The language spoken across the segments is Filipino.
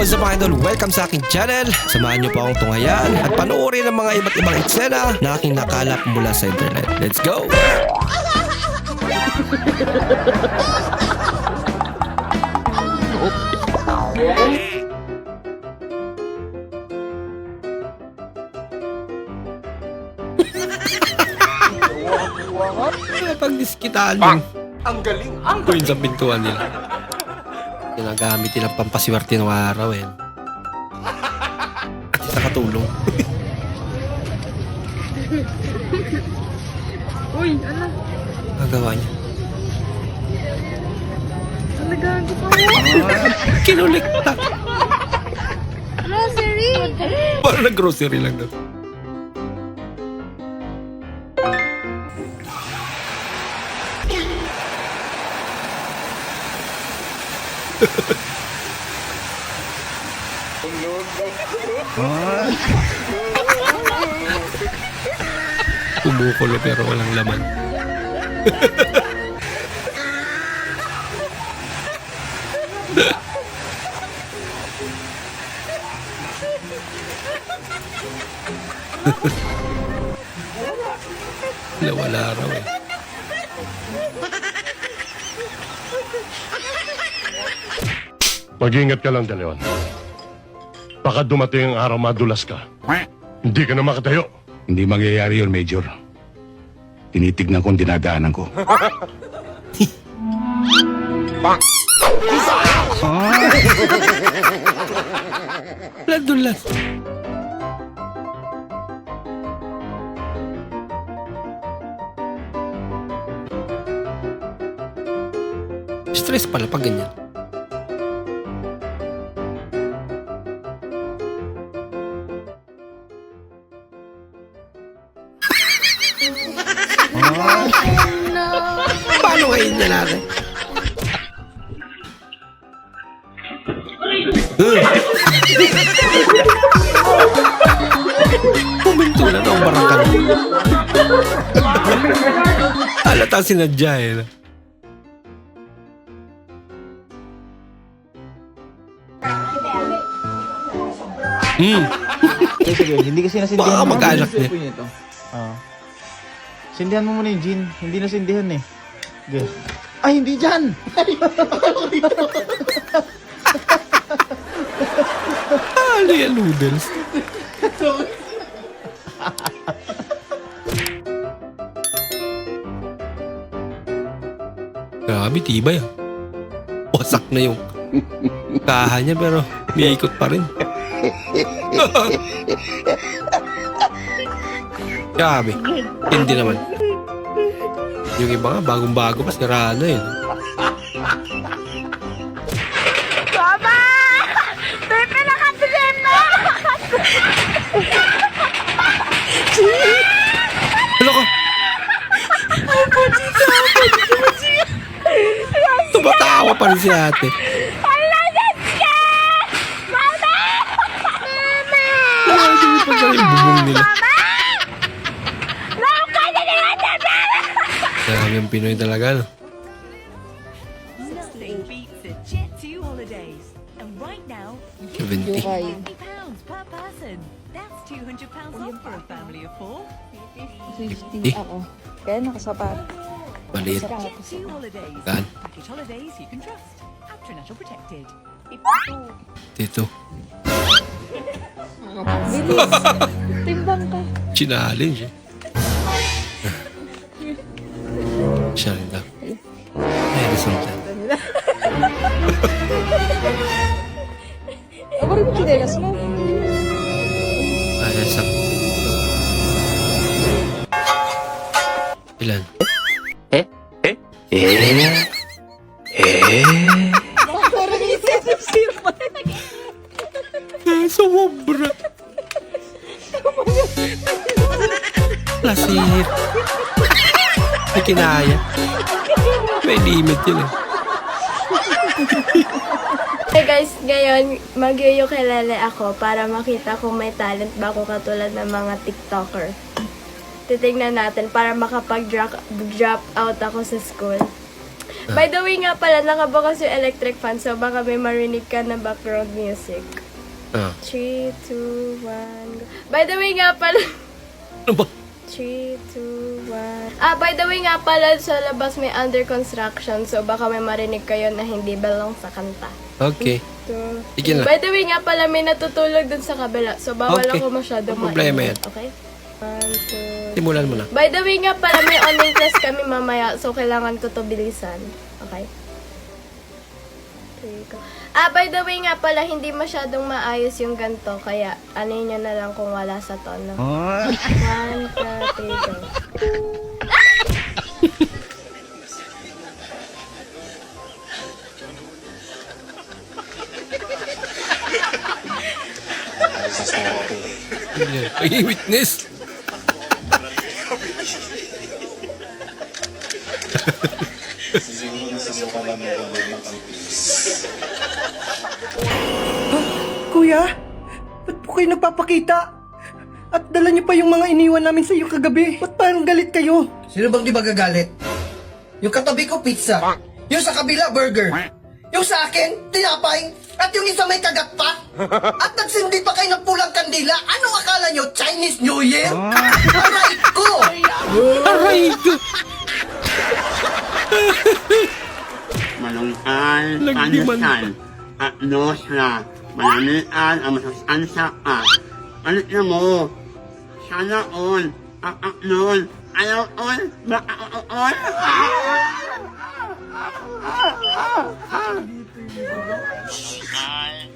what's up mga idol? Welcome sa aking channel. Samahan niyo po akong tunghayan at panoorin ang mga iba't ibang eksena na aking nakalap mula sa internet. Let's go! Pag-diskitaan yung Ang galing! coin sa pintuan nila. Ginagamit nilang pampaswerte ng araw eh. At isa katulong. Uy, ano? Nagawa niya. Nagago pa mo? Kinulikta. Grocery! Parang nag-grocery lang daw. Kumukulo pero walang laman. Wala raw eh. Mag-ingat ka lang, De Leon. Baka dumating ang araw madulas ka. Hindi ka na makatayo. Hindi mangyayari yun, Major. Tinitignan ko ang dinadaanan ko. Ladulas. Stress pala pag ganyan. Paano ngayon na natin? Puminto na ng barangkan. Halata sinadya eh. Sige, hindi kasi nasindihan Baka mo. mag-anak niya. Sindihan mo muna yung gin. Hindi nasindihan eh. Okay. Ay, hindi dyan! Ano yan, noodles? Grabe, tibay ah. Wasak na yung kaha niya pero may ikot pa rin. Grabe, hindi naman. Yung iba nga, bagong-bago pa, sira na yun. Mama! May pinakadilim na! Ano ka? Tumatawa pa rin si ate. Hindi pa pala yung bubong nila. Dami ang Pinoy talaga, no? Nothing beats a Jet2 holidays. And right now, you can 70. save £50 per person. That's £200 off for a family of 4. 50 ako. Kaya nakasapat. Maliit. Jet2 holidays. Saan? Package holidays you can trust. International protected. Dito. Bilis. Timbang ka. Challenge eh. Siya rin daw. Ay, resulta. Ako rin yung chinelas mo. Ay, sak. Ilan? Parang isip-sip. Sobra. Lasit. May kinaya. May limit yun eh. Hey guys, ngayon mag-ukulele ako para makita kung may talent ba ako katulad ng mga TikToker. Titignan natin para makapag-drop out ako sa school. By the way nga pala, nakabukas yung electric fan, so baka may marinig ka na background music. 3, 2, 1, go. By the way nga pala... Ano ba? 3, 2, 1... by the way nga pala, sa labas may under construction, so baka may marinig kayo na hindi belong sa kanta. Okay. Sige na. By the way nga pala, may natutulog dun sa kabila, so bawal Okay. ako masyadong Walang problema maingay. yan. Okay? 1, 2... Simulan mo na. By the way nga pala, may online class kami mamaya, so kailangan ko to bilisan. Okay? Okay, go. By the way nga pala, hindi masyadong maayos yung ganto, kaya ano nyo na lang kung wala sa tono. 1, 2, 3, go. Ay, witness. Kuya, ba't po kayo nagpapakita? At dala niyo pa yung mga iniwan namin sa iyo kagabi. Ba't parang galit kayo? Sino bang di magagalit? Yung katabi ko pizza, yung sa kabila burger, yung sa akin tinapay, at yung isa may kagat pa. At nagsindi pa kayo ng pulang kandila. Anong akala nyo? Chinese New Year? Aray ko! Aray ko. Malungkal, Lagdiman. pandesal, at nosra, malamian, ang masustansa ka. Alit na mo, sana all, nun, ayaw all, baka ay,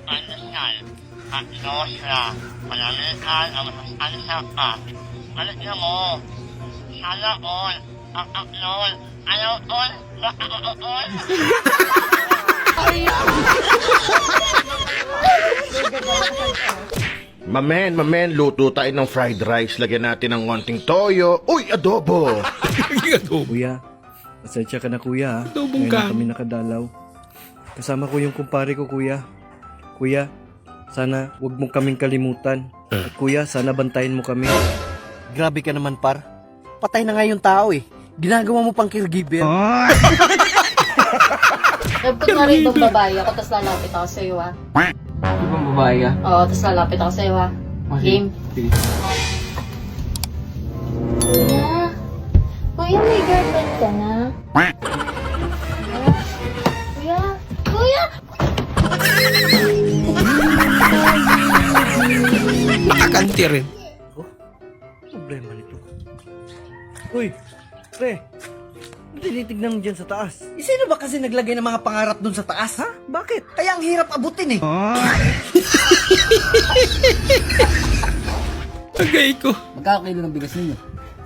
pandesal, at nosra, malamian, ang masustansa ka. Alit na mo, sana all, nun, ayaw all, baka Mamen, luto tayo ng fried rice. Lagyan natin ng konting toyo. Uy, adobo! Kuya, pasensya ka na kuya. Adobong Ngayon ka. na kami nakadalaw. Kasama ko yung kumpare ko kuya. Kuya, sana wag mo kaming kalimutan. At kuya, sana bantayan mo kami. Grabe ka naman, par. Patay na nga yung tao eh. Ginagawa mo pang caregiver. Nagput na rin ibang babae ako, tapos lalapit ako sa'yo, ha? Ibang babae ka? Oo, tapos lalapit ako sa'yo, ha? Game. Kuya? Kuya, may girlfriend ka na? Kuya? Kuya? Nakakanti rin. Problema nito. Uy, pre. Ano tinitignan mo dyan sa taas? Sino ba kasi naglagay ng mga pangarap dun sa taas, ha? Bakit? Kaya ang hirap abutin eh. Tagay ko. Magkakakilo ng bigas ninyo?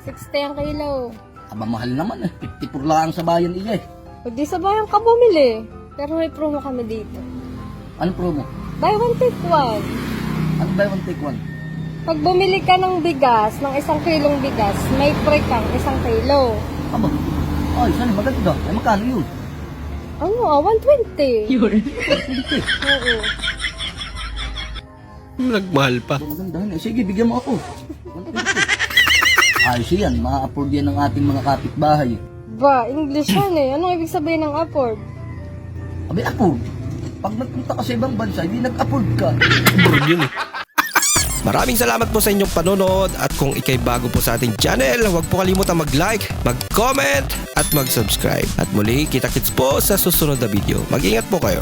60 ang kilo. Aba, mahal naman eh. 54 lang sa bayan iya eh. Huwag di sa bayan ka bumili. Pero may promo kami dito. Anong promo? Buy one, take one. Ano ba yung take one? Pag bumili ka ng bigas, ng 1 kilong bigas, may free kang 1 kilo. Aba, ay, saan maganda? Ay, magkano yun? Ano, 120. Yun. Oo. Nagmahal pa. Maganda. Sige, bigyan mo ako. Ayos yan, ma-afford yan ng ating mga kapitbahay. Ba, English yan eh. Anong ibig sabihin ng afford? Abay, afford. Pag nagpunta ka sa ibang bansa, hindi nag-afford ka. Bro yun eh. Maraming salamat po sa inyong panonood at kung ikay bago po sa ating channel, huwag po kalimutan mag-like, mag-comment at mag-subscribe. At muli, kita-kits po sa susunod na video. Mag-ingat po kayo.